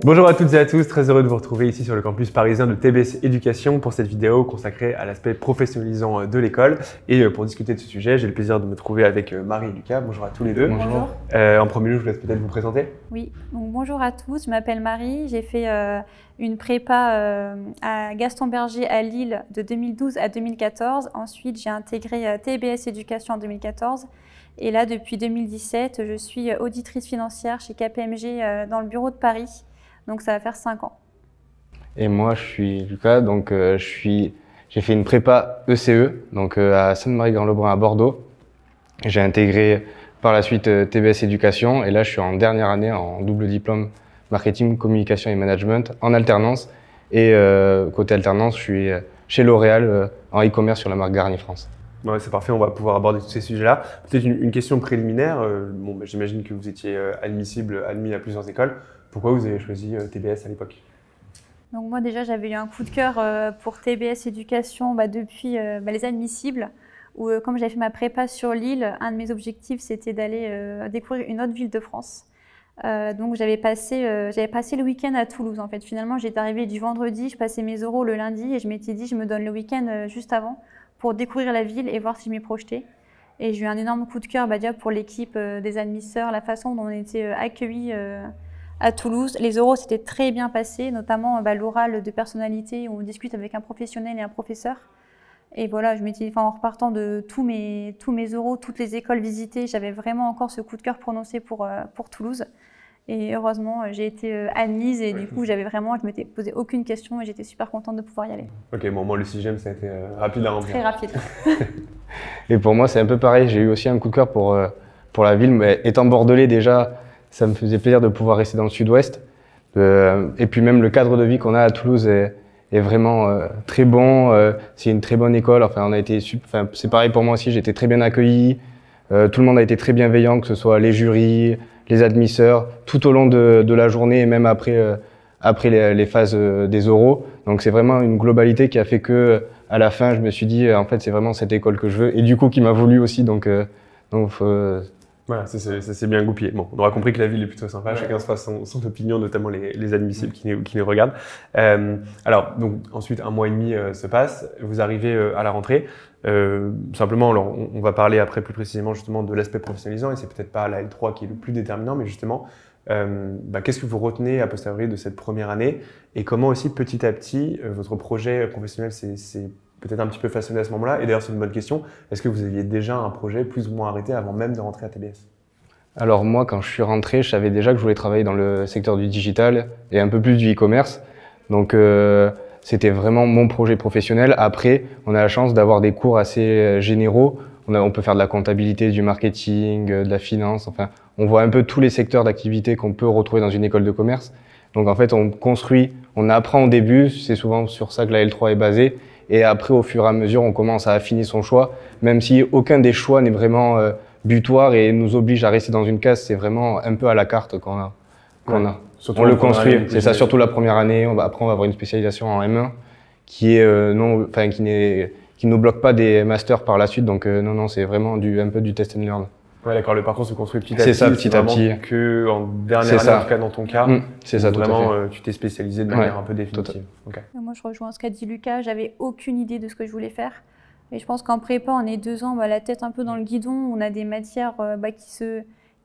Bonjour à toutes et à tous, très heureux de vous retrouver ici sur le campus parisien de TBS Éducation pour cette vidéo consacrée à l'aspect professionnalisant de l'école. Et pour discuter de ce sujet, j'ai le plaisir de me trouver avec Marie et Lucas. Bonjour à tous les deux. Bonjour. En premier lieu, je vous laisse peut-être vous présenter. Oui, donc bonjour à tous, je m'appelle Marie, j'ai fait une prépa à Gaston Berger à Lille de 2012 à 2014. Ensuite, j'ai intégré TBS Éducation en 2014. Et là, depuis 2017, je suis auditrice financière chez KPMG dans le bureau de Paris. Donc ça va faire 5 ans. Et moi, je suis Lucas, donc j'ai fait une prépa ECE, donc à Sainte-Marie-Grand-Lebrun à Bordeaux. J'ai intégré par la suite TBS Éducation et là, je suis en dernière année en double diplôme marketing, communication et management en alternance. Et côté alternance, je suis chez L'Oréal en e-commerce sur la marque Garnier France. Ouais, c'est parfait, on va pouvoir aborder tous ces sujets-là. Peut-être une question préliminaire. J'imagine que vous étiez admis à plusieurs écoles. Pourquoi vous avez choisi TBS à l'époque? Donc moi déjà, j'avais eu un coup de cœur pour TBS Éducation depuis les admissibles. Où, comme j'avais fait ma prépa sur Lille, un de mes objectifs, c'était d'aller découvrir une autre ville de France. Donc j'avais passé le week-end à Toulouse. En fait, finalement, j'étais arrivée du vendredi, je passais mes oraux le lundi et je m'étais dit, je me donne le week-end juste avant pour découvrir la ville et voir si je m'y projetais. Et j'ai eu un énorme coup de cœur déjà pour l'équipe des admisseurs, la façon dont on était accueillis à Toulouse. Les oraux s'étaient très bien passés, notamment l'oral de personnalité où on discute avec un professionnel et un professeur. Et voilà, je m'étais, en repartant de tous mes oraux, toutes les écoles visitées, j'avais vraiment encore ce coup de cœur prononcé pour Toulouse. Et heureusement, j'ai été admise et du coup, je m'étais posé aucune question et j'étais super contente de pouvoir y aller. Ok, bon, moi le 6e, ça a été rapide à remplir. Très rapide. Et pour moi, c'est un peu pareil. J'ai eu aussi un coup de cœur pour la ville. Mais étant bordelais déjà, ça me faisait plaisir de pouvoir rester dans le sud-ouest. Et puis même le cadre de vie qu'on a à Toulouse est vraiment très bon. C'est une très bonne école. Enfin, c'est pareil pour moi aussi. J'ai été très bien accueilli. Tout le monde a été très bienveillant, que ce soit les jurys, les admisseurs, tout au long de la journée et même après les phases des oraux. Donc c'est vraiment une globalité qui a fait que à la fin, je me suis dit en fait c'est vraiment cette école que je veux et du coup qui m'a voulu aussi. Voilà, ça c'est bien goupillé. Bon, on aura compris que la ville est plutôt sympa, ouais. Chacun se fera son opinion, notamment les admissibles qui nous regardent. Alors, donc ensuite, 1 mois et demi se passe, vous arrivez à la rentrée. Simplement, alors, on va parler après plus précisément justement de l'aspect professionnalisant et c'est peut-être pas la L3 qui est le plus déterminant, mais justement, qu'est-ce que vous retenez a posteriori de cette première année et comment aussi petit à petit votre projet professionnel s'est peut-être un petit peu façonné à ce moment-là. Et d'ailleurs, c'est une bonne question. Est-ce que vous aviez déjà un projet plus ou moins arrêté avant même de rentrer à TBS? Alors moi, quand je suis rentré, je savais déjà que je voulais travailler dans le secteur du digital et un peu plus du e-commerce. Donc c'était vraiment mon projet professionnel. Après, on a la chance d'avoir des cours assez généraux. On peut faire de la comptabilité, du marketing, de la finance. Enfin, on voit un peu tous les secteurs d'activité qu'on peut retrouver dans une école de commerce. Donc en fait, on apprend au début. C'est souvent sur ça que la L3 est basée. Et après, au fur et à mesure, on commence à affiner son choix, même si aucun des choix n'est vraiment butoir et nous oblige à rester dans une case. C'est vraiment un peu à la carte qu'on a. On le construit. C'est ça, surtout la première année. Après, on va avoir une spécialisation en M1 qui ne bloque pas des masters par la suite. Donc non, c'est vraiment un peu du test and learn. Ouais, d'accord. Le parcours se construit petit à petit. C'est ça, petit à petit. Que en dernière année, en tout cas dans ton cas, c'est ça, vraiment, tu t'es spécialisé de manière un peu définitive. Okay. Moi, je rejoins ce qu'a dit Lucas. J'avais aucune idée de ce que je voulais faire. Et je pense qu'en prépa, on est 2 ans, la tête un peu dans le guidon. On a des matières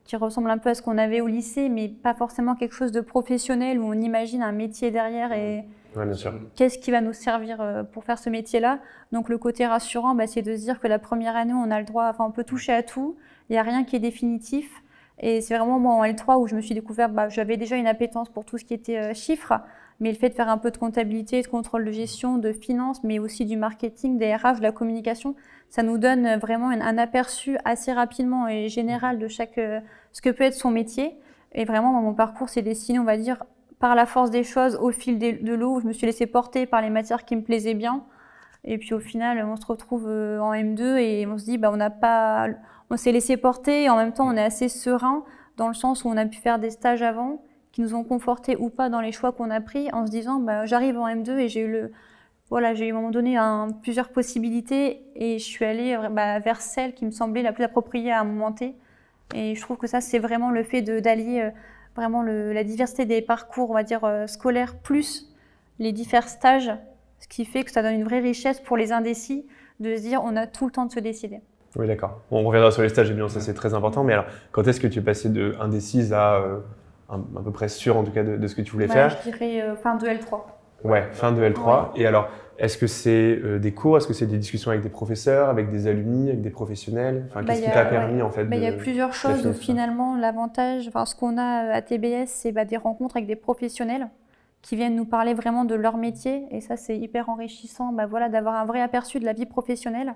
qui ressemblent un peu à ce qu'on avait au lycée, mais pas forcément quelque chose de professionnel où on imagine un métier derrière et ouais, bien sûr. Qu'est-ce qui va nous servir pour faire ce métier-là. Donc le côté rassurant, c'est de se dire que la première année, on a le droit, on peut toucher à tout. Il n'y a rien qui est définitif. Et c'est vraiment moi en L3 où je me suis découvert, j'avais déjà une appétence pour tout ce qui était chiffres, mais le fait de faire un peu de comptabilité, de contrôle de gestion, de finance, mais aussi du marketing, des RH, de la communication, ça nous donne vraiment un aperçu assez rapidement et général de ce que peut être son métier. Et vraiment, mon parcours s'est dessiné, on va dire, par la force des choses, au fil de l'eau, où je me suis laissée porter par les matières qui me plaisaient bien. Et puis au final, on se retrouve en M2 et on se dit, on s'est laissé porter et en même temps, on est assez serein dans le sens où on a pu faire des stages avant qui nous ont confortés ou pas dans les choix qu'on a pris en se disant, j'arrive en M2 et j'ai eu à un moment donné plusieurs possibilités et je suis allée vers celle qui me semblait la plus appropriée à un moment T. Et je trouve que ça, c'est vraiment le fait d'allier vraiment la diversité des parcours, on va dire, scolaires, plus les divers stages, ce qui fait que ça donne une vraie richesse pour les indécis de se dire on a tout le temps de se décider. Oui, d'accord. Bon, on reviendra sur les stages, évidemment, ça c'est très important. Mais alors, quand est-ce que tu es passé de indécise à à peu près sûr, en tout cas, de ce que tu voulais faire? Je dirais fin de L3. Ouais, fin de L3. Ouais. Et alors, est-ce que c'est des cours? Est-ce que c'est des discussions avec des professeurs, avec des alumni, avec des professionnels? Enfin, qu'est-ce qui t'a permis, en fait, il y a plusieurs choses où finalement, l'avantage, ce qu'on a à TBS, c'est des rencontres avec des professionnels qui viennent nous parler vraiment de leur métier. Et ça, c'est hyper enrichissant d'avoir un vrai aperçu de la vie professionnelle.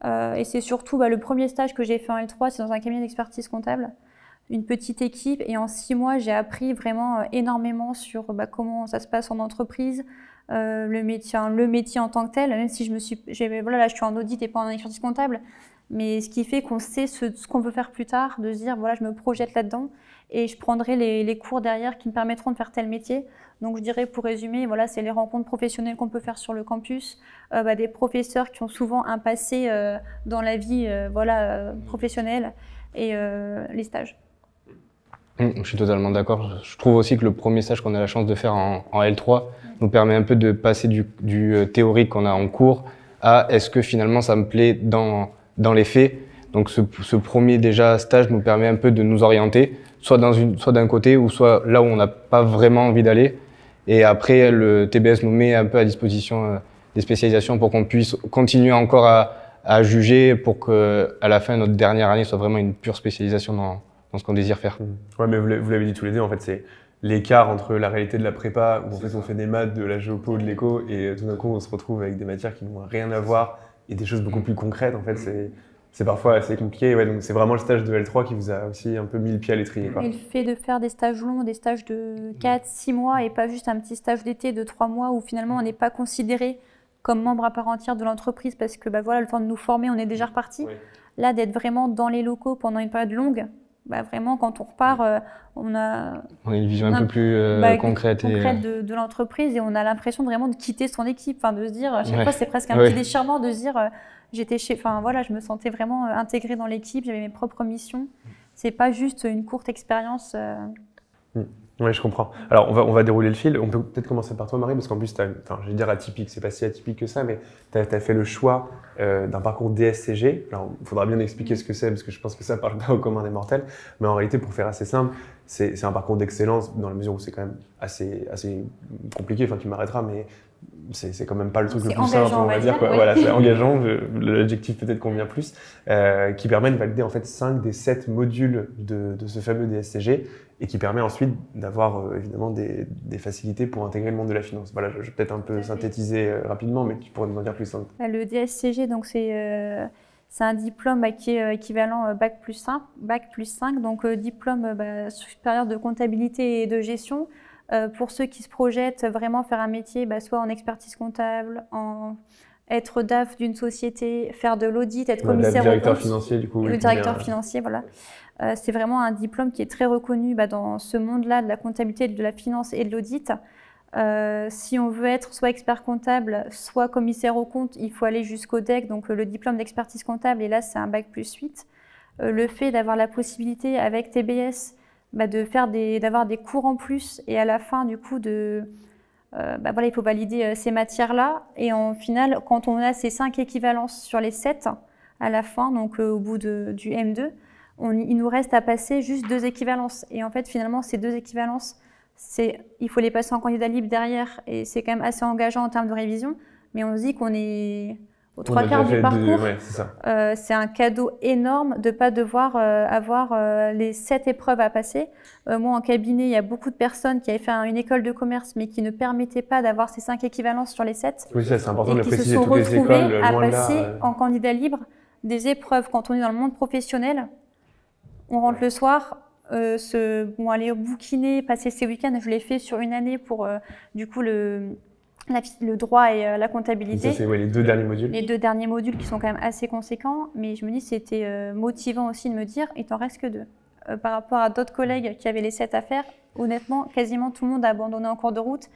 Et c'est surtout le premier stage que j'ai fait en L3, c'est dans un cabinet d'expertise comptable, une petite équipe. Et en 6 mois, j'ai appris vraiment énormément sur comment ça se passe en entreprise, le métier en tant que tel, même si là, je suis en audit et pas en expertise comptable. Mais ce qui fait qu'on sait ce qu'on veut faire plus tard, de se dire, voilà, je me projette là-dedans et je prendrai les cours derrière qui me permettront de faire tel métier. Donc, je dirais, pour résumer, voilà, c'est les rencontres professionnelles qu'on peut faire sur le campus, des professeurs qui ont souvent un passé dans la vie professionnelle et les stages. Je suis totalement d'accord. Je trouve aussi que le premier stage qu'on a la chance de faire en L3 nous permet un peu de passer du théorique qu'on a en cours à est-ce que finalement ça me plaît dans les faits. Donc ce premier déjà stage nous permet un peu de nous orienter, soit d'un côté ou soit là où on n'a pas vraiment envie d'aller. Et après, le TBS nous met un peu à disposition des spécialisations pour qu'on puisse continuer encore à juger pour qu'à la fin, notre dernière année soit vraiment une pure spécialisation dans ce qu'on désire faire. Ouais, mais vous l'avez dit tous les deux, en fait, c'est l'écart entre la réalité de la prépa, où en fait on fait des maths, de la géopo, de l'éco, et tout d'un coup on se retrouve avec des matières qui n'ont rien à voir et des choses beaucoup plus concrètes. En fait, c'est parfois assez compliqué. Ouais, donc c'est vraiment le stage de L3 qui vous a aussi un peu mis le pied à l'étrier. Et le fait de faire des stages longs, des stages de 4-6 mois et pas juste un petit stage d'été de 3 mois où finalement on n'est pas considéré comme membre à part entière de l'entreprise parce que le temps de nous former, on est déjà reparti. Ouais. Là, d'être vraiment dans les locaux pendant une période longue, vraiment quand on repart, on a une vision un peu plus concrète de l'entreprise et on a l'impression vraiment de quitter son équipe, de se dire, à chaque fois c'est presque un petit déchirement de se dire je me sentais vraiment intégrée dans l'équipe, j'avais mes propres missions. C'est pas juste une courte expérience. Oui, je comprends. Alors, on va dérouler le fil. On peut peut-être commencer par toi, Marie, parce qu'en plus, je vais dire atypique, c'est pas si atypique que ça, mais tu as fait le choix d'un parcours DSCG. Alors, il faudra bien expliquer ce que c'est, parce que je pense que ça parle pas au commun des mortels. Mais en réalité, pour faire assez simple, c'est un parcours d'excellence, dans la mesure où c'est quand même assez compliqué. Enfin, tu m'arrêteras, mais c'est quand même pas le truc le plus simple, on va dire. Oui. Voilà, c'est engageant, l'adjectif peut-être convient plus, qui permet de valider en fait 5 des 7 modules de ce fameux DSCG et qui permet ensuite d'avoir évidemment des facilités pour intégrer le monde de la finance. Voilà, je vais peut-être un peu synthétiser rapidement, mais tu pourrais nous en dire plus. Le DSCG, donc c'est un diplôme qui est équivalent Bac plus 5, donc diplôme supérieur de comptabilité et de gestion. Pour ceux qui se projettent vraiment faire un métier, soit en expertise comptable, être DAF d'une société, faire de l'audit, être commissaire au compte. Directeur financier, du coup. Le directeur financier, voilà. C'est vraiment un diplôme qui est très reconnu dans ce monde-là de la comptabilité, de la finance et de l'audit. Si on veut être soit expert comptable, soit commissaire au compte, il faut aller jusqu'au DEC, donc le diplôme d'expertise comptable, et là c'est un Bac plus 8. Le fait d'avoir la possibilité avec TBS d'avoir des cours en plus et à la fin du coup il faut valider ces matières-là et en final quand on a ces 5 équivalences sur les 7 à la fin, donc au bout du M2, il nous reste à passer juste 2 équivalences et en fait finalement ces 2 équivalences il faut les passer en candidat libre derrière et c'est quand même assez engageant en termes de révision, mais on se dit qu'on est aux 3 quarts du parcours. C'est un cadeau énorme de ne pas devoir avoir les 7 épreuves à passer. Moi, en cabinet, il y a beaucoup de personnes qui avaient fait une école de commerce, mais qui ne permettaient pas d'avoir ces 5 équivalences sur les 7. Oui, ça, c'est important de le préciser. Et qui se sont retrouvés à passer en candidat libre des épreuves. Quand on est dans le monde professionnel, on rentre le soir, aller bouquiner, passer ses week-ends. Je l'ai fait sur une année pour, du coup, le droit et la comptabilité. Ça, c'est les 2 derniers modules. Les 2 derniers modules qui sont quand même assez conséquents, mais je me dis c'était motivant aussi de me dire il t'en reste que 2. Par rapport à d'autres collègues qui avaient les 7 à faire, honnêtement, quasiment tout le monde a abandonné en cours de route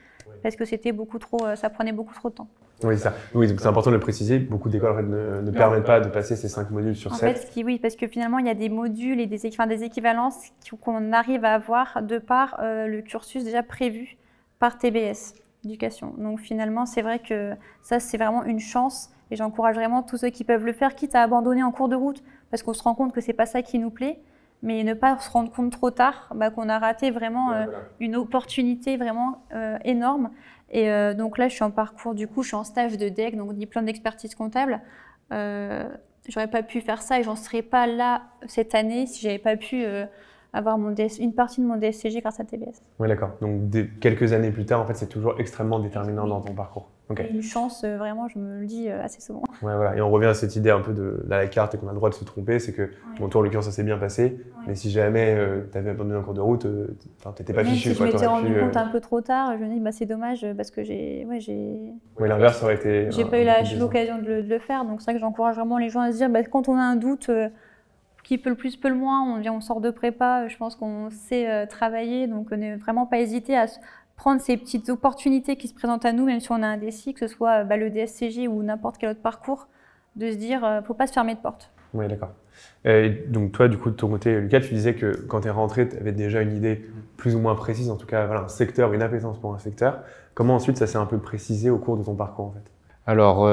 parce que c'était beaucoup trop, ça prenait beaucoup trop de temps. Oui, ça. Oui, donc c'est important de le préciser. Beaucoup d'écoles en fait, ne permettent pas de passer ces 5 modules sur 7. En fait, oui, parce que finalement, il y a des modules et des équivalences qu'on arrive à avoir de par le cursus déjà prévu par TBS éducation. Donc finalement, c'est vrai que ça, c'est vraiment une chance et j'encourage vraiment tous ceux qui peuvent le faire, quitte à abandonner en cours de route, parce qu'on se rend compte que c'est pas ça qui nous plaît, mais ne pas se rendre compte trop tard qu'on a raté vraiment une opportunité vraiment énorme. Et donc là, je suis en parcours, du coup, je suis en stage de DEC, donc diplôme d'expertise comptable. J'aurais pas pu faire ça et j'en serais pas là cette année si j'avais pas pu avoir une partie de mon DSCG grâce à TBS. Oui, d'accord. Donc quelques années plus tard, en fait, c'est toujours extrêmement déterminant dans ton parcours. Okay. Une chance, vraiment, je me le dis assez souvent. Ouais, voilà. Et on revient à cette idée un peu de la carte et qu'on a le droit de se tromper, c'est que bon, toi, en l'occurrence, ça s'est bien passé, mais si jamais tu avais abandonné en cours de route, t'étais pas fichu. Si je m'étais rendu compte un peu trop tard, je me dis c'est dommage parce que Oui, l'inverse aurait été. J'ai pas eu l'occasion de le faire, donc c'est vrai que j'encourage vraiment les gens à se dire quand on a un doute, qui peut le plus, peut le moins, on sort de prépa, je pense qu'on sait travailler, donc ne vraiment pas hésiter à prendre ces petites opportunités qui se présentent à nous, même si on a un DSI, que ce soit le DSCG ou n'importe quel autre parcours, de se dire, faut pas se fermer de porte. Oui, d'accord. Donc toi, du coup, de ton côté, Lucas, tu disais que quand tu es rentré, tu avais déjà une idée plus ou moins précise, en tout cas, voilà, un secteur, une appétence pour un secteur. Comment ensuite ça s'est un peu précisé au cours de ton parcours, en fait? Alors,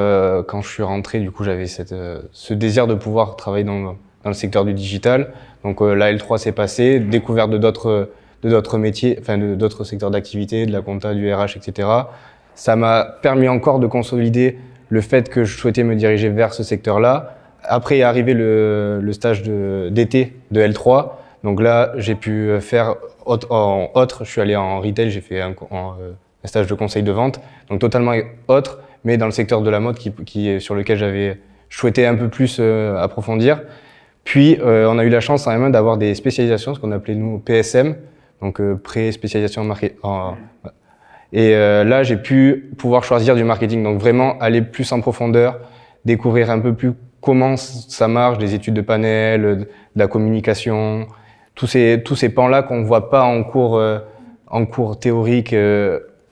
quand je suis rentré, du coup, j'avais ce désir de pouvoir travailler dans le secteur du digital. Donc la L3 s'est passée, découverte de d'autres métiers, enfin d'autres secteurs d'activité, de la compta, du RH, etc. Ça m'a permis encore de consolider le fait que je souhaitais me diriger vers ce secteur-là. Après est arrivé le stage d'été de L3. Donc là, j'ai pu faire je suis allé en retail, j'ai fait un stage de conseil de vente, donc totalement autre, mais dans le secteur de la mode sur lequel j'avais souhaité un peu plus approfondir. Puis, on a eu la chance en M1 d'avoir des spécialisations, ce qu'on appelait nous PSM, donc pré-spécialisation en marketing. Et là, j'ai pu pouvoir choisir du marketing, donc vraiment aller plus en profondeur, découvrir un peu plus comment ça marche, des études de panel, de la communication, tous ces pans-là qu'on ne voit pas en cours théorique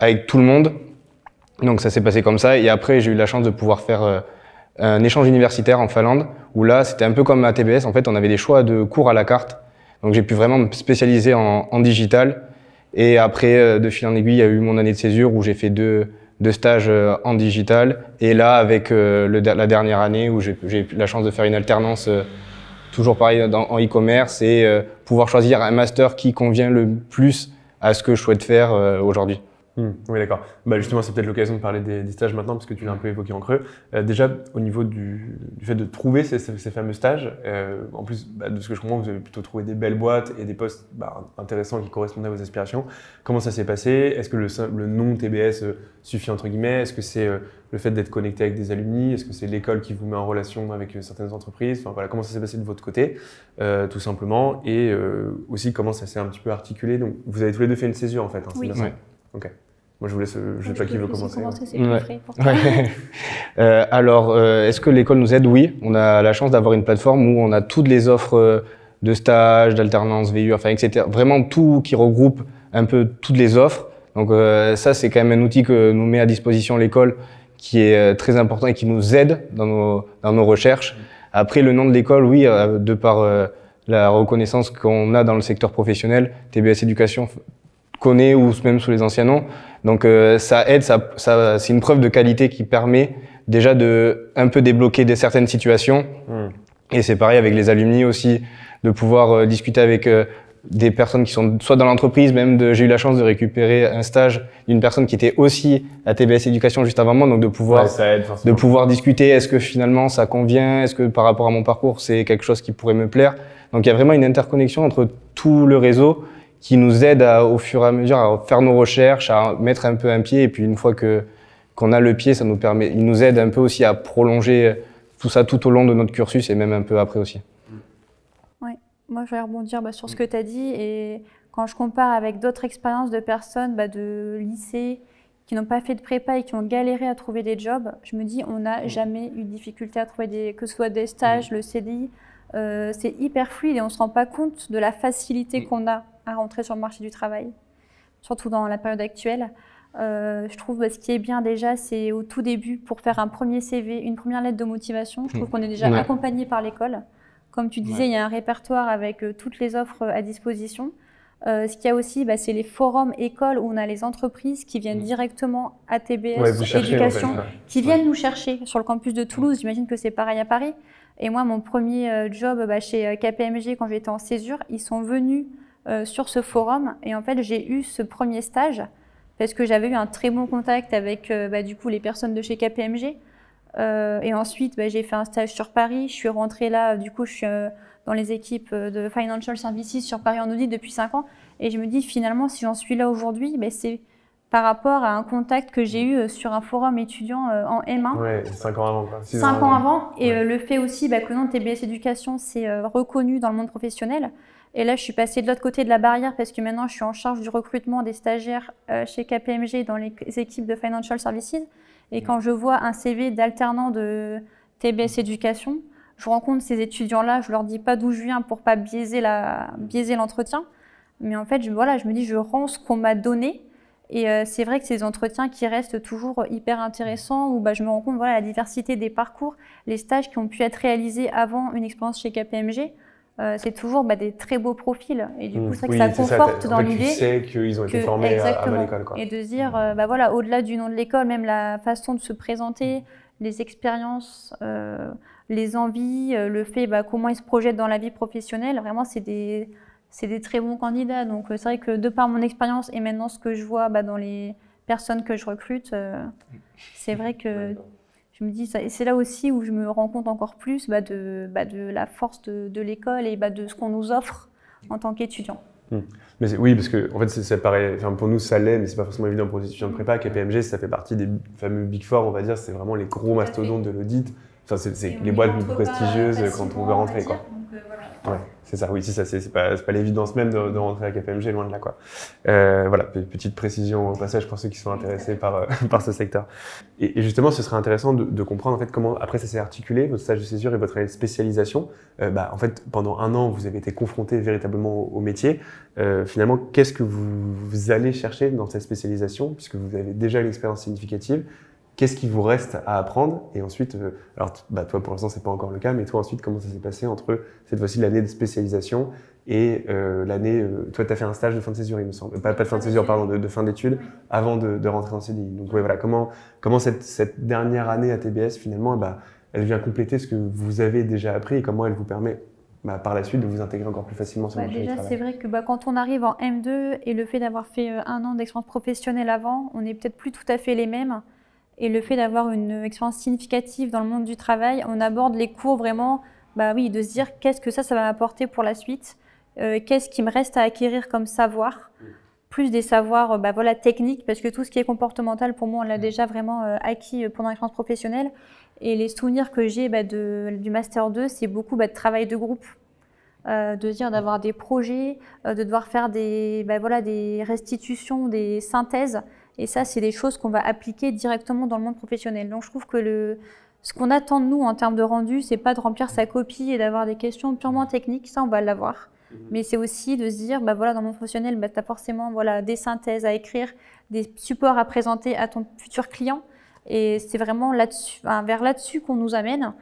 avec tout le monde. Donc ça s'est passé comme ça. Et après, j'ai eu la chance de pouvoir faire un échange universitaire en Finlande, où là, c'était un peu comme à TBS. En fait, on avait des choix de cours à la carte. Donc j'ai pu vraiment me spécialiser en digital. Et après, de fil en aiguille, il y a eu mon année de césure où j'ai fait deux stages en digital. Et là, avec la dernière année où j'ai eu la chance de faire une alternance, toujours pareil en e-commerce, et pouvoir choisir un master qui convient le plus à ce que je souhaite faire aujourd'hui. Oui, d'accord. Justement, c'est peut-être l'occasion de parler des stages maintenant, parce que tu l'as un peu évoqué en creux. Déjà, au niveau du fait de trouver ces fameux stages, en plus de ce que je comprends, vous avez plutôt trouvé des belles boîtes et des postes intéressants qui correspondaient à vos aspirations. Comment ça s'est passé? Est-ce que le nom TBS suffit entre guillemets? Est-ce que c'est le fait d'être connecté avec des alumni? Est-ce que c'est l'école qui vous met en relation avec certaines entreprises? Enfin, voilà, comment ça s'est passé de votre côté, tout simplement, et aussi comment ça s'est un petit peu articulé. Donc, vous avez tous les deux fait une césure en fait, hein, oui. c'est bien ça? Ok. Moi, je vous laisse, je sais pas qui veut commencer. C'est plus frais pour toi. Alors, est-ce que l'école nous aide? Oui, on a la chance d'avoir une plateforme où on a toutes les offres de stage, d'alternance, VU, enfin, etc. Vraiment tout qui regroupe un peu toutes les offres. Donc ça, c'est quand même un outil que nous met à disposition l'école qui est très important et qui nous aide dans nos recherches. Après, le nom de l'école, oui, de par la reconnaissance qu'on a dans le secteur professionnel, TBS Éducation connaît ou même sous les anciens noms. Donc ça aide, c'est une preuve de qualité qui permet déjà de un peu débloquer certaines situations. Et c'est pareil avec les alumni aussi, de pouvoir discuter avec des personnes qui sont soit dans l'entreprise, j'ai eu la chance de récupérer un stage d'une personne qui était aussi à TBS Éducation juste avant moi, donc de pouvoir discuter, est-ce que finalement ça convient, est-ce que par rapport à mon parcours c'est quelque chose qui pourrait me plaire. Donc il y a vraiment une interconnexion entre tout le réseau qui nous aide au fur et à mesure à faire nos recherches, à mettre un peu un pied, et puis une fois qu'on a le pied, il nous aide un peu aussi à prolonger tout ça tout au long de notre cursus et même un peu après aussi. Oui, moi je vais rebondir sur ce que tu as dit, et quand je compare avec d'autres expériences de personnes de lycée qui n'ont pas fait de prépa et qui ont galéré à trouver des jobs, je me dis on n'a jamais eu de difficulté à trouver que ce soit des stages, le CDI, c'est hyper fluide et on ne se rend pas compte de la facilité qu'on a à rentrer sur le marché du travail, surtout dans la période actuelle. Je trouve ce qui est bien déjà, c'est au tout début, pour faire un premier CV, une première lettre de motivation, je trouve qu'on est déjà accompagné par l'école. Comme tu disais, il y a un répertoire avec toutes les offres à disposition. Ce qu'il y a aussi, c'est les forums écoles où on a les entreprises qui viennent directement à TBS Éducation, en fait, qui viennent nous chercher sur le campus de Toulouse. J'imagine que c'est pareil à Paris. Et moi, mon premier job chez KPMG, quand j'étais en césure, ils sont venus sur ce forum. Et en fait, j'ai eu ce premier stage parce que j'avais eu un très bon contact avec du coup, les personnes de chez KPMG. Et ensuite, j'ai fait un stage sur Paris. Je suis rentrée là, du coup, je suis dans les équipes de Financial Services sur Paris en audit depuis 5 ans. Et je me dis, finalement, si j'en suis là aujourd'hui, c'est par rapport à un contact que j'ai eu sur un forum étudiant en M1. Ouais, 5 ans avant, quoi. 5 ans avant. Et le fait aussi que non, TBS Éducation, c'est reconnu dans le monde professionnel. Et là, je suis passée de l'autre côté de la barrière parce que maintenant, je suis en charge du recrutement des stagiaires chez KPMG dans les équipes de Financial Services. Et quand je vois un CV d'alternant de TBS Éducation, je rencontre ces étudiants-là, je leur dis pas d'où je viens pour pas biaiser l'entretien. Mais en fait, je me dis, je rends ce qu'on m'a donné. Et c'est vrai que c'est des entretiens qui restent toujours hyper intéressants où je me rends compte la diversité des parcours, les stages qui ont pu être réalisés avant une expérience chez KPMG. C'est toujours des très beaux profils. Et du coup, c'est vrai que ça conforte dans l'idée. Tu sais qu'ils ont été formés à bonne école, quoi. Et de se dire, au-delà du nom de l'école, même la façon de se présenter, les expériences, les envies, le fait comment ils se projettent dans la vie professionnelle, vraiment, c'est des très bons candidats. Donc, c'est vrai que de par mon expérience et maintenant ce que je vois dans les personnes que je recrute, c'est vrai que je me dis, c'est là aussi où je me rends compte encore plus de la force de l'école et de ce qu'on nous offre en tant qu'étudiant. Mais oui, parce que en fait, ça paraît, pour nous, ça l'est, mais c'est pas forcément évident pour les étudiants de prépa. KPMG, ça fait partie des fameux Big Four, on va dire. C'est vraiment les gros mastodontes de l'audit. Enfin, c'est les boîtes les plus prestigieuses quand on veut rentrer, quoi. Ouais, c'est ça. Oui, c'est pas l'évidence même de rentrer à KPMG, loin de là, quoi. Voilà, petite précision au passage pour ceux qui sont intéressés par ce secteur. Et justement, ce serait intéressant de comprendre en fait comment après ça s'est articulé, votre stage de césure et votre année de spécialisation. En fait, pendant 1 an, vous avez été confronté véritablement au métier. Finalement, qu'est-ce que vous allez chercher dans cette spécialisation, puisque vous avez déjà une expérience significative? Qu'est-ce qui vous reste à apprendre? Et ensuite, alors toi pour l'instant c'est pas encore le cas, mais toi ensuite comment ça s'est passé entre cette fois-ci l'année de spécialisation et l'année, toi tu as fait un stage de fin de césure il me semble, pas de fin de césure pardon, de fin d'études avant de rentrer en CDI. Donc ouais, voilà, comment cette dernière année à TBS finalement, elle vient compléter ce que vous avez déjà appris et comment elle vous permet par la suite de vous intégrer encore plus facilement sur le marché du travail. Déjà, c'est vrai que quand on arrive en M2 et le fait d'avoir fait 1 an d'expérience professionnelle avant, on n'est peut-être plus tout à fait les mêmes. Et le fait d'avoir une expérience significative dans le monde du travail, on aborde les cours vraiment, de se dire qu'est-ce que ça va m'apporter pour la suite, qu'est-ce qui me reste à acquérir comme savoir, plus des savoirs techniques, parce que tout ce qui est comportemental, pour moi, on l'a déjà vraiment acquis pendant l'expérience professionnelle. Et les souvenirs que j'ai du Master 2, c'est beaucoup de travail de groupe, d'avoir des projets, de devoir faire des restitutions, des synthèses. Et ça, c'est des choses qu'on va appliquer directement dans le monde professionnel. Donc, je trouve que ce qu'on attend de nous en termes de rendu, c'est pas de remplir sa copie et d'avoir des questions purement techniques. Ça, on va l'avoir. Mais c'est aussi de se dire, dans le monde professionnel, tu as forcément des synthèses à écrire, des supports à présenter à ton futur client. Et c'est vraiment vers là-dessus qu'on nous amène.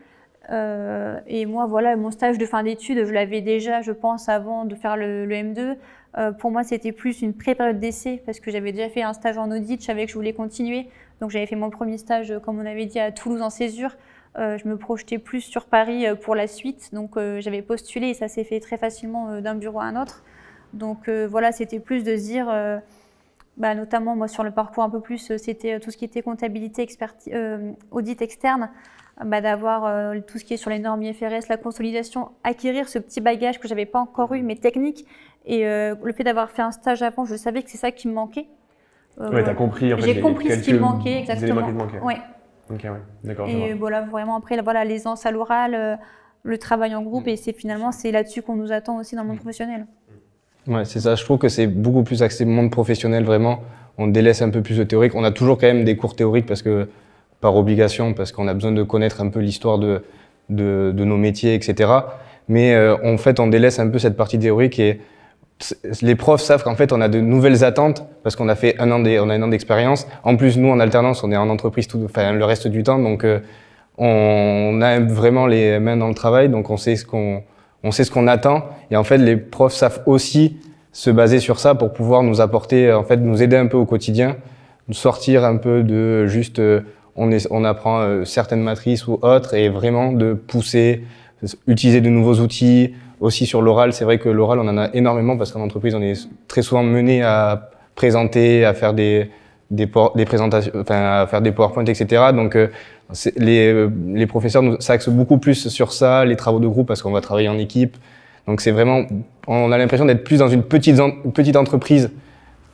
Et moi, mon stage de fin d'études, je l'avais déjà, je pense, avant de faire le M2. Pour moi, c'était plus une pré-période d'essai parce que j'avais déjà fait un stage en audit, je savais que je voulais continuer. Donc, j'avais fait mon premier stage, comme on avait dit, à Toulouse en césure. Je me projetais plus sur Paris pour la suite. Donc, j'avais postulé et ça s'est fait très facilement d'un bureau à un autre. Donc, c'était plus de se dire, notamment moi sur le parcours un peu plus, c'était tout ce qui était comptabilité, audit externe. D'avoir tout ce qui est sur les normes IFRS, la consolidation, acquérir ce petit bagage que je n'avais pas encore eu, mais technique. Et le fait d'avoir fait un stage avant, je savais que c'est ça qui me manquait. Oui, tu as compris. J'ai compris ce qui me manquait, exactement. Ouais. Ok, ouais. D'accord. Et vraiment après, l'aisance à l'oral, le travail en groupe, et c'est là-dessus qu'on nous attend aussi dans le monde professionnel. Ouais, c'est ça. Je trouve que c'est beaucoup plus axé monde professionnel, vraiment. On délaisse un peu plus de théorique. On a toujours quand même des cours théoriques par obligation, parce qu'on a besoin de connaître un peu l'histoire de nos métiers, etc. Mais en fait, on délaisse un peu cette partie théorique et les profs savent qu'en fait on a de nouvelles attentes parce qu'on a fait on a 1 an d'expérience. En plus, nous en alternance, on est en entreprise le reste du temps, donc on a vraiment les mains dans le travail, donc on sait ce qu'on attend. Et en fait, les profs savent aussi se baser sur ça pour pouvoir nous apporter, en fait, nous aider un peu au quotidien, nous sortir un peu de juste on apprend certaines matrices ou autres, et vraiment de pousser, utiliser de nouveaux outils. Aussi sur l'oral, c'est vrai que l'oral, on en a énormément parce qu'en entreprise, on est très souvent mené à présenter, à faire des présentations, enfin à faire des PowerPoint, etc. Donc les professeurs s'axent beaucoup plus sur ça, les travaux de groupe, parce qu'on va travailler en équipe. Donc c'est vraiment, on a l'impression d'être plus dans une petite entreprise,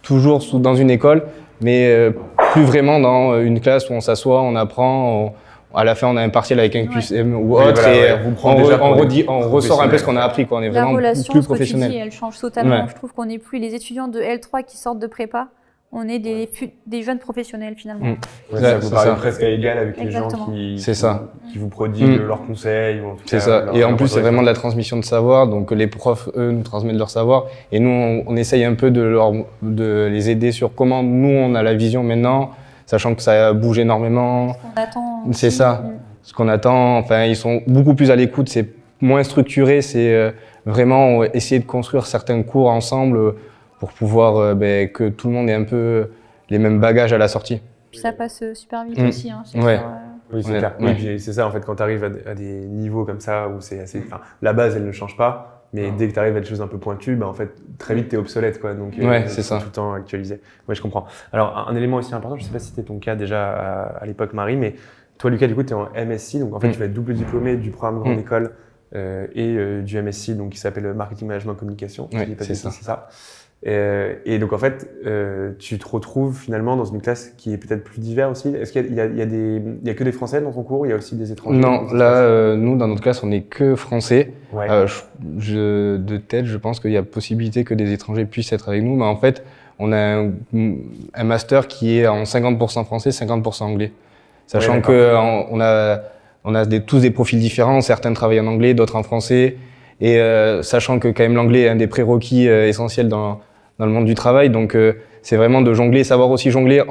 toujours dans une école, mais plus vraiment dans une classe où on s'assoit, on apprend. À la fin, on a un partiel avec un QCM ou autre, voilà, et on ressort un peu ce qu'on a appris, quoi. On est vraiment plus professionnel. Elle change totalement. Ouais. Je trouve qu'on n'est plus les étudiants de L3 qui sortent de prépa. On est des jeunes professionnels finalement. Ouais, vous parlez presque à égal avec Exactement. les gens qui vous prodiguent leurs conseils. C'est ça. Et en plus, c'est vraiment de la transmission de savoir. Donc les profs, eux, nous transmettent leur savoir. Et nous, on essaye un peu de les aider sur comment nous, on a la vision maintenant, sachant que ça bouge énormément. Ce qu'on attend. C'est ça. Ce qu'on attend. Enfin, ils sont beaucoup plus à l'écoute. C'est moins structuré. C'est vraiment essayer de construire certains cours ensemble pour pouvoir que tout le monde ait un peu les mêmes bagages à la sortie. Puis ça passe super vite aussi. Hein, ouais. Oui, c'est clair. Oui, puis c'est ça, en fait, quand tu arrives à des niveaux comme ça, où c'est assez. Enfin, la base, elle ne change pas, mais dès que tu arrives à des choses un peu pointues, en fait, très vite, tu es obsolète, quoi. Donc, c'est ça. Tout le temps actualisé. Oui, je comprends. Alors, un élément aussi important, je ne sais pas si c'était ton cas déjà à l'époque, Marie, mais toi, Lucas, du coup, tu es en MSc, donc en fait, tu vas être double diplômé du programme Grande École et du MSc, donc qui s'appelle Marketing Management Communication. C'est ça. Et donc en fait, tu te retrouves finalement dans une classe qui est peut-être plus diverse aussi. Est-ce qu'il y a que des Français dans ton cours? Il y a aussi des étrangers? Non, là, nous dans notre classe, on n'est que Français. Ouais. De tête, je pense qu'il y a possibilité que des étrangers puissent être avec nous, mais en fait, on a un master qui est en 50% français, 50% anglais. Sachant que on a tous des profils différents. Certains travaillent en anglais, d'autres en français. Et sachant que quand même l'anglais est un des prérequis essentiels dans le monde du travail, donc c'est vraiment de jongler, savoir aussi jongler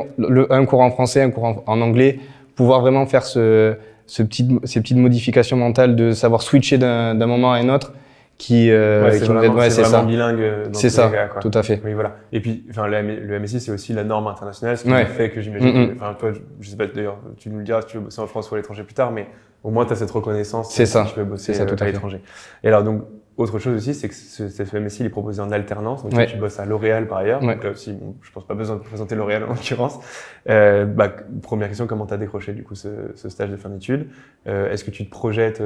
un cours en français, un cours en anglais, pouvoir vraiment faire ces petites modifications mentales, de savoir switcher d'un moment à un autre, qui c'est vraiment ça. Bilingue c'est ça, cas, quoi. Tout à fait. Oui, voilà. Et puis, enfin, le MSI, c'est aussi la norme internationale, ce qui fait que j'imagine, enfin, toi, je sais pas, d'ailleurs, tu nous le diras si tu veux bosser en France ou à l'étranger plus tard, mais au moins, tu as cette reconnaissance si tu veux bosser à l'étranger. Et alors, donc, autre chose aussi, c'est que cette MSI, il est proposé en alternance. Donc, tu bosses à L'Oréal par ailleurs. Donc là aussi, bon, je pense pas besoin de présenter L'Oréal en l'occurrence. Première question, comment tu as décroché, du coup, ce stage de fin d'études? Est-ce que tu te projettes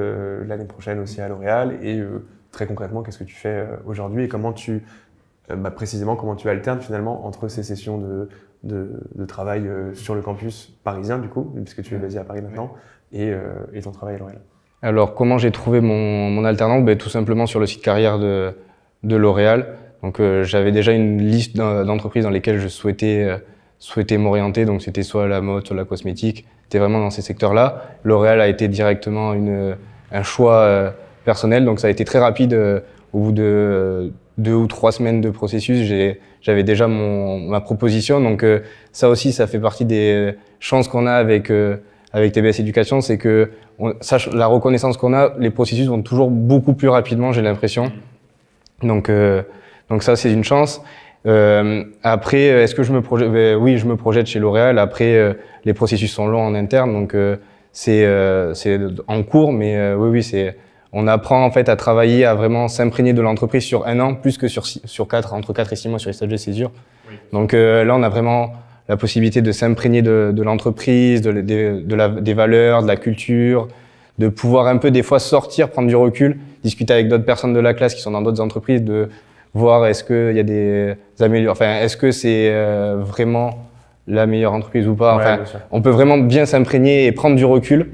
l'année prochaine aussi à L'Oréal? Et très concrètement, qu'est-ce que tu fais aujourd'hui et comment précisément, comment tu alternes finalement entre ces sessions de travail sur le campus parisien, du coup, puisque tu es basé à Paris maintenant, et ton travail à L'Oréal? Alors, comment j'ai trouvé mon alternance? Tout simplement sur le site carrière de L'Oréal. Donc, j'avais déjà une liste d'entreprises dans lesquelles je souhaitais m'orienter. Donc, c'était soit la mode, soit la cosmétique. C'était vraiment dans ces secteurs-là. L'Oréal a été directement un choix personnel. Donc, ça a été très rapide. Au bout de 2 ou 3 semaines de processus, j'avais déjà ma proposition. Donc, ça aussi, ça fait partie des chances qu'on a avec TBS Éducation, c'est que la reconnaissance qu'on a, les processus vont toujours beaucoup plus rapidement, j'ai l'impression. Donc ça, c'est une chance. Après, est-ce que je me projette? Oui, je me projette chez L'Oréal. Après, les processus sont longs en interne, donc c'est en cours, mais oui, on apprend en fait à travailler, à vraiment s'imprégner de l'entreprise sur 1 an, plus que entre 4 et 6 mois sur les stages de césure. Oui. Donc là, on a vraiment la possibilité de s'imprégner de l'entreprise, des valeurs, de la culture, de pouvoir un peu des fois sortir, prendre du recul, discuter avec d'autres personnes de la classe qui sont dans d'autres entreprises, de voir est-ce qu'il y a des améliorations, enfin est-ce que c'est vraiment la meilleure entreprise ou pas. Enfin, on peut vraiment bien s'imprégner et prendre du recul.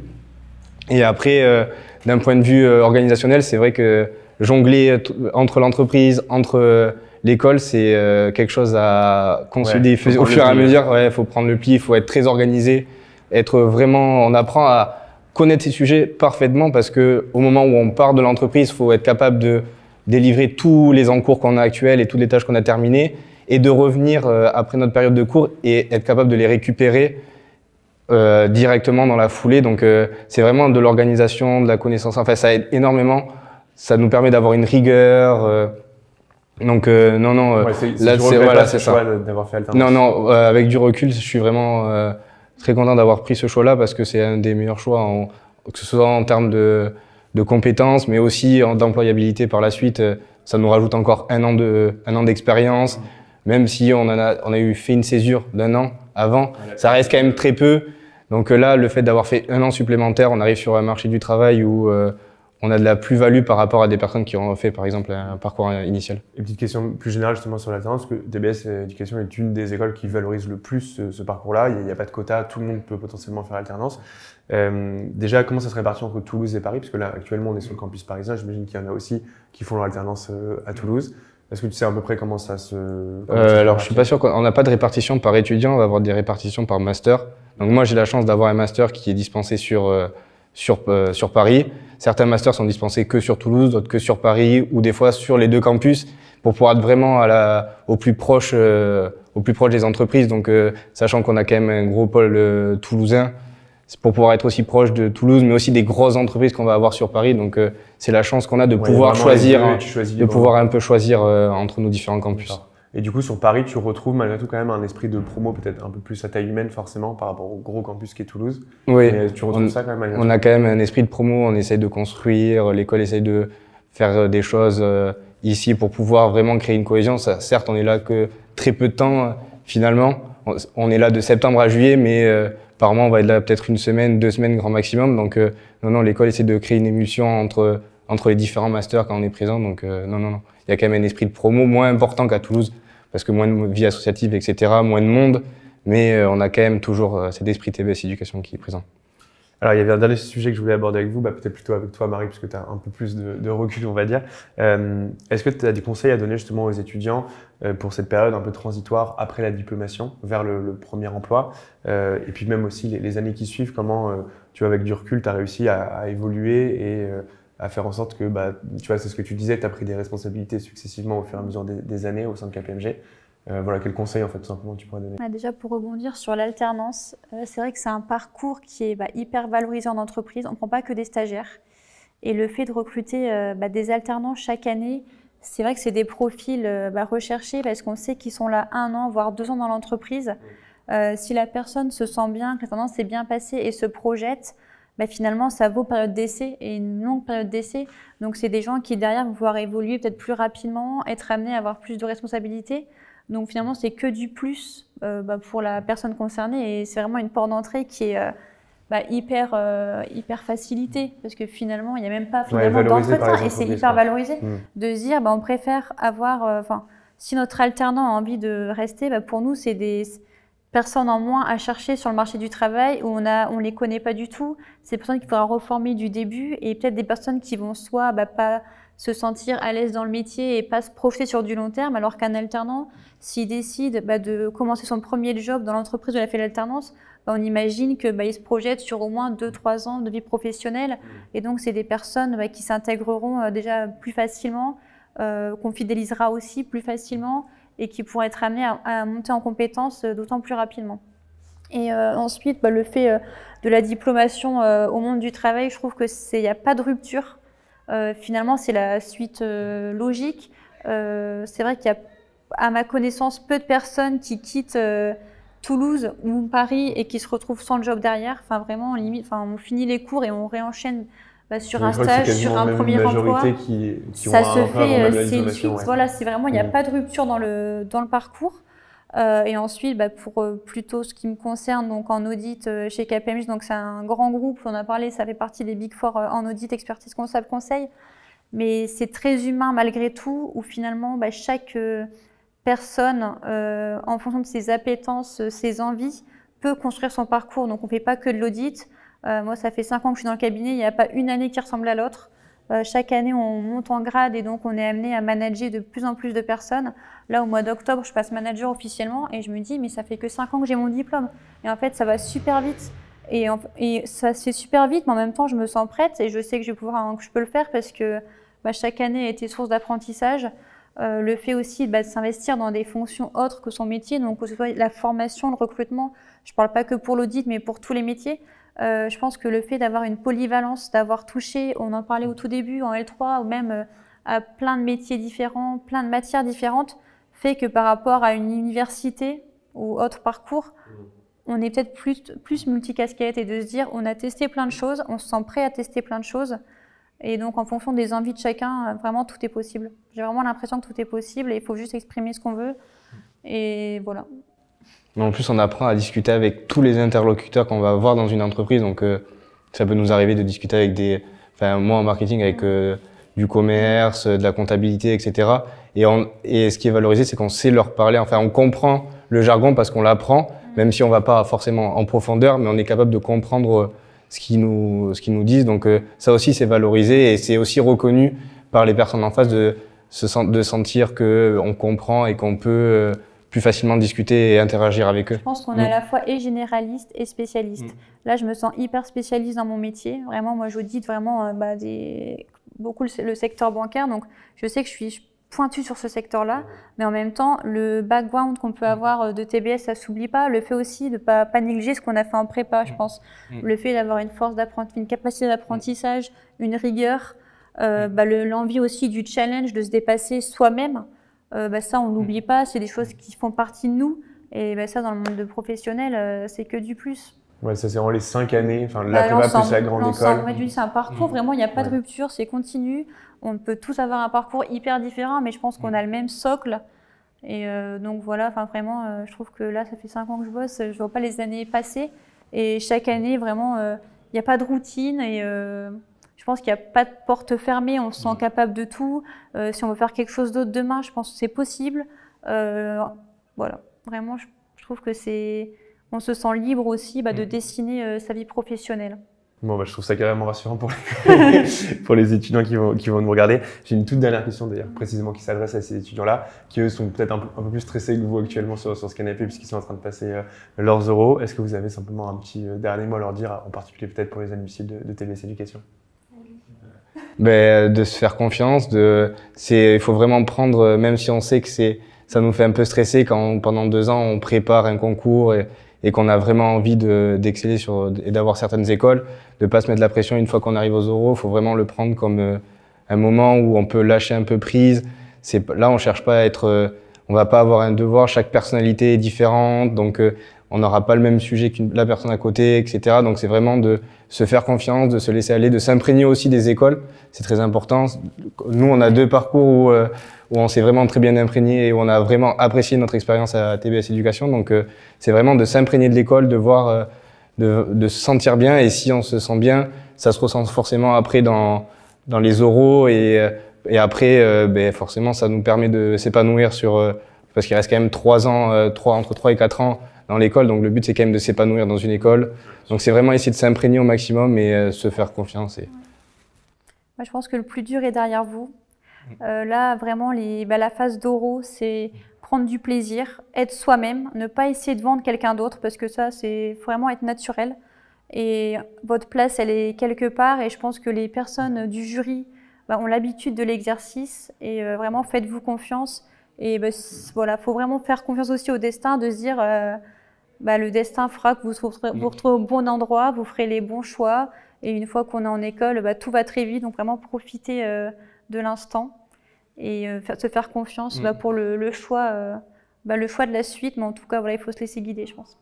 Et après, d'un point de vue organisationnel, c'est vrai que jongler entre l'entreprise, entre l'école, c'est quelque chose à consolider au fur et à mesure. Ouais, faut prendre le pli, il faut être très organisé, on apprend à connaître ces sujets parfaitement parce que au moment où on part de l'entreprise, faut être capable de délivrer tous les encours qu'on a actuels et toutes les tâches qu'on a terminées, et de revenir après notre période de cours et être capable de les récupérer directement dans la foulée. Donc c'est vraiment de l'organisation, de la connaissance. Enfin, ça aide énormément. Ça nous permet d'avoir une rigueur. Donc non, ouais, là c'est voilà, c'est ça. D'avoir fait alternance. Non, avec du recul, je suis vraiment très content d'avoir pris ce choix-là parce que c'est un des meilleurs choix, que ce soit en termes de compétences, mais aussi d'employabilité par la suite. Ça nous rajoute encore un an d'expérience, même si on a eu fait une césure d'1 an avant, ça reste quand même très peu. Donc là, le fait d'avoir fait 1 an supplémentaire, on arrive sur un marché du travail où on a de la plus-value par rapport à des personnes qui ont fait, par exemple, un parcours initial. Et petite question plus générale justement sur l'alternance, parce que DBS Éducation est une des écoles qui valorise le plus ce parcours-là. Il n'y a pas de quota, tout le monde peut potentiellement faire l'alternance. Déjà, comment ça se répartit entre Toulouse et Paris? Parce que là, actuellement, on est sur le campus parisien. J'imagine qu'il y en a aussi qui font leur alternance à Toulouse. Est-ce que tu sais à peu près comment ça se... Alors, je suis pas sûr qu'on n'a pas de répartition par étudiant, on va avoir des répartitions par master. Donc moi, j'ai la chance d'avoir un master qui est dispensé sur Paris. Certains masters sont dispensés que sur Toulouse, d'autres que sur Paris, ou des fois sur les 2 campus, pour pouvoir être vraiment au plus proche des entreprises. Donc, sachant qu'on a quand même un gros pôle toulousain, c'est pour pouvoir être aussi proche de Toulouse, mais aussi des grosses entreprises qu'on va avoir sur Paris. Donc, c'est la chance qu'on a de pouvoir choisir, pouvoir un peu choisir entre nos différents campus. Et du coup, sur Paris, tu retrouves malgré tout quand même un esprit de promo peut-être un peu plus à taille humaine forcément par rapport au gros campus qui est Toulouse. Oui, mais tu retrouves ça quand même. On a quand même un esprit de promo, on essaye de construire, l'école essaye de faire des choses ici pour pouvoir vraiment créer une cohésion. Ça, certes, on est là que très peu de temps finalement. On est là de septembre à juillet, mais par mois, on va être là peut-être 1 semaine, 2 semaines grand maximum. Donc non, l'école essaie de créer une émulsion entre les différents masters quand on est présent. Donc non. Il y a quand même un esprit de promo moins important qu'à Toulouse, parce que moins de vie associative, etc., moins de monde, mais on a quand même toujours cet esprit TBS Éducation qui est présent. Alors, il y avait un dernier sujet que je voulais aborder avec vous, peut-être plutôt avec toi, Marie, puisque tu as un peu plus de recul, on va dire. Est-ce que tu as des conseils à donner justement aux étudiants pour cette période un peu transitoire après la diplomation vers le premier emploi, et puis même aussi les années qui suivent, comment tu vois, avec du recul, tu as réussi à évoluer et à faire en sorte que, tu vois, c'est ce que tu disais, tu as pris des responsabilités successivement au fur et à mesure des années au sein de KPMG. Voilà, quel conseil en fait tout simplement tu pourrais donner? Déjà pour rebondir sur l'alternance, c'est vrai que c'est un parcours qui est hyper valorisé en entreprise. On ne prend pas que des stagiaires. Et le fait de recruter des alternants chaque année, c'est vrai que c'est des profils recherchés parce qu'on sait qu'ils sont là 1 an, voire 2 ans dans l'entreprise. Si la personne se sent bien, que l'alternance s'est bien passée et se projette, finalement, ça vaut période d'essai et une longue période d'essai. Donc, c'est des gens qui, derrière, vont pouvoir évoluer peut-être plus rapidement, être amenés à avoir plus de responsabilités. Donc, finalement, c'est que du plus pour la personne concernée et c'est vraiment une porte d'entrée qui est hyper facilitée parce que finalement, il n'y a même pas d'entretien et c'est hyper valorisé de se dire on préfère avoir… si notre alternant a envie de rester, pour nous, c'est des personnes en moins à chercher sur le marché du travail où on les connaît pas du tout. C'est des personnes qu'il faudra reformer du début et peut-être des personnes qui vont soit pas se sentir à l'aise dans le métier et pas se projeter sur du long terme, alors qu'un alternant, s'il décide de commencer son premier job dans l'entreprise où il a fait l'alternance, on imagine que il se projette sur au moins 2-3 ans de vie professionnelle. Et donc, c'est des personnes qui s'intégreront déjà plus facilement, qu'on fidélisera aussi plus facilement et qui pourront être amenés à monter en compétences d'autant plus rapidement. Et ensuite, le fait de la diplomation au monde du travail, je trouve qu'il n'y a pas de rupture. Finalement, c'est la suite logique. C'est vrai qu'il y a, à ma connaissance, peu de personnes qui quittent Toulouse ou Paris et qui se retrouvent sans le job derrière. Enfin, vraiment, on finit les cours et on réenchaîne sur un stage, sur un premier emploi. Ça se fait, c'est une suite. Voilà, c'est vraiment, il n'y a pas de rupture dans le parcours. Et ensuite, pour plutôt ce qui me concerne, donc en audit chez KPMG, donc c'est un grand groupe, on a parlé, ça fait partie des Big Four en audit, expertise, comptable, conseil. Mais c'est très humain malgré tout, où finalement, chaque personne, en fonction de ses appétences, ses envies, peut construire son parcours. Donc on ne fait pas que de l'audit. Moi, ça fait 5 ans que je suis dans le cabinet, il n'y a pas une année qui ressemble à l'autre. Chaque année, on monte en grade et donc on est amené à manager de plus en plus de personnes. Là, au mois d'octobre, je passe manager officiellement et je me dis, mais ça fait que 5 ans que j'ai mon diplôme. Et en fait, ça va super vite. Et ça se fait super vite, mais en même temps, je me sens prête et je sais que je peux le faire parce que chaque année a été source d'apprentissage. Le fait aussi de s'investir dans des fonctions autres que son métier, donc que ce soit la formation, le recrutement, je ne parle pas que pour l'audit, mais pour tous les métiers. Je pense que le fait d'avoir une polyvalence, d'avoir touché, on en parlait au tout début, en L3, ou même à plein de métiers différents, plein de matières différentes, fait que par rapport à une université ou autre parcours, on est peut-être plus multicasquette et de se dire on a testé plein de choses, on se sent prêt à tester plein de choses. Et donc, en fonction des envies de chacun, vraiment, tout est possible. J'ai vraiment l'impression que tout est possible et il faut juste exprimer ce qu'on veut. Et voilà. En plus, on apprend à discuter avec tous les interlocuteurs qu'on va avoir dans une entreprise. Donc, ça peut nous arriver de discuter avec moi en marketing, avec du commerce, de la comptabilité, etc. Et ce qui est valorisé, c'est qu'on sait leur parler. Enfin, on comprend le jargon parce qu'on l'apprend, même si on va pas forcément en profondeur, mais on est capable de comprendre ce qu'ils nous disent. Donc ça aussi c'est valorisé et c'est aussi reconnu par les personnes en face de sentir que on comprend et qu'on peut plus facilement discuter et interagir avec eux. Je pense qu'on est à la fois et généraliste et spécialiste. Là, je me sens hyper spécialiste dans mon métier. Vraiment, moi, j'audite vraiment beaucoup le secteur bancaire. Donc, je sais que je suis pointue sur ce secteur-là, mais en même temps, le background qu'on peut avoir de TBS, ça s'oublie pas. Le fait aussi de pas négliger ce qu'on a fait en prépa, je pense. Le fait d'avoir une force d'apprentissage, une capacité d'apprentissage, une rigueur, l'envie aussi du challenge, de se dépasser soi-même, ça, on l'oublie pas. C'est des choses qui font partie de nous. Et ça, dans le monde professionnel, c'est que du plus. Ouais, ça c'est vraiment les 5 années, enfin la prépa plus la grande école. C'est un parcours, vraiment, il n'y a pas de rupture, c'est continu. On peut tous avoir un parcours hyper différent, mais je pense qu'on a le même socle. Et donc voilà, vraiment, je trouve que là, ça fait 5 ans que je bosse, je ne vois pas les années passer. Et chaque année, vraiment, il n'y a pas de routine et je pense qu'il n'y a pas de porte fermée, on se sent capable de tout. Si on veut faire quelque chose d'autre demain, je pense que c'est possible. Voilà, vraiment, je trouve que on se sent libre aussi de dessiner sa vie professionnelle. Bon, je trouve ça carrément rassurant pour les étudiants qui vont nous regarder. J'ai une toute dernière question d'ailleurs, précisément qui s'adresse à ces étudiants-là, qui eux sont peut-être un peu plus stressés que vous actuellement sur ce canapé puisqu'ils sont en train de passer leurs euros. Est-ce que vous avez simplement un petit dernier mot à leur dire, en particulier peut-être pour les admissibles de TBS Éducation? De se faire confiance, il faut vraiment prendre, même si on sait que ça nous fait un peu stresser quand pendant 2 ans on prépare un concours et qu'on a vraiment envie d'exceller et d'avoir certaines écoles, de pas se mettre la pression une fois qu'on arrive aux euros. Il faut vraiment le prendre comme un moment où on peut lâcher un peu prise. Là, on cherche pas à être, on va pas avoir un devoir. Chaque personnalité est différente, donc on n'aura pas le même sujet que la personne à côté, etc. Donc c'est vraiment de se faire confiance, de se laisser aller, de s'imprégner aussi des écoles. C'est très important. Nous, on a 2 parcours où on s'est vraiment très bien imprégné et où on a vraiment apprécié notre expérience à TBS Éducation. Donc c'est vraiment de s'imprégner de l'école, de voir, de se sentir bien. Et si on se sent bien, ça se ressent forcément après dans les oraux et après, forcément, ça nous permet de s'épanouir parce qu'il reste quand même 3 ans, entre 3 et 4 ans dans l'école. Donc le but, c'est quand même de s'épanouir dans une école. Donc c'est vraiment essayer de s'imprégner au maximum et se faire confiance. Moi, je pense que le plus dur est derrière vous. Là, vraiment, la phase d'oraux, c'est prendre du plaisir, être soi-même, ne pas essayer de vendre quelqu'un d'autre parce que ça, c'est vraiment être naturel. Et votre place, elle est quelque part et je pense que les personnes du jury ont l'habitude de l'exercice et vraiment, faites-vous confiance. Et voilà, faut vraiment faire confiance aussi au destin, de se dire le destin fera que vous retrouverez au bon endroit, vous ferez les bons choix. Et une fois qu'on est en école, tout va très vite. Donc vraiment profiter de l'instant et se faire confiance pour le choix de la suite. Mais en tout cas, voilà, il faut se laisser guider, je pense.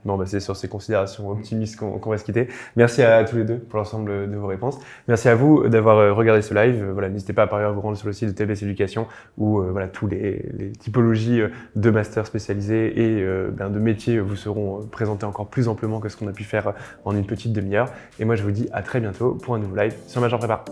Bon, c'est sur ces considérations optimistes qu'on va se quitter. Merci à tous les deux pour l'ensemble de vos réponses. Merci à vous d'avoir regardé ce live. Voilà, n'hésitez pas par ailleurs à vous rendre sur le site de TBS Éducation où tous les typologies de masters spécialisés et de métiers vous seront présentés encore plus amplement que ce qu'on a pu faire en une petite demi-heure. Et moi, je vous dis à très bientôt pour un nouveau live sur Major Prépa.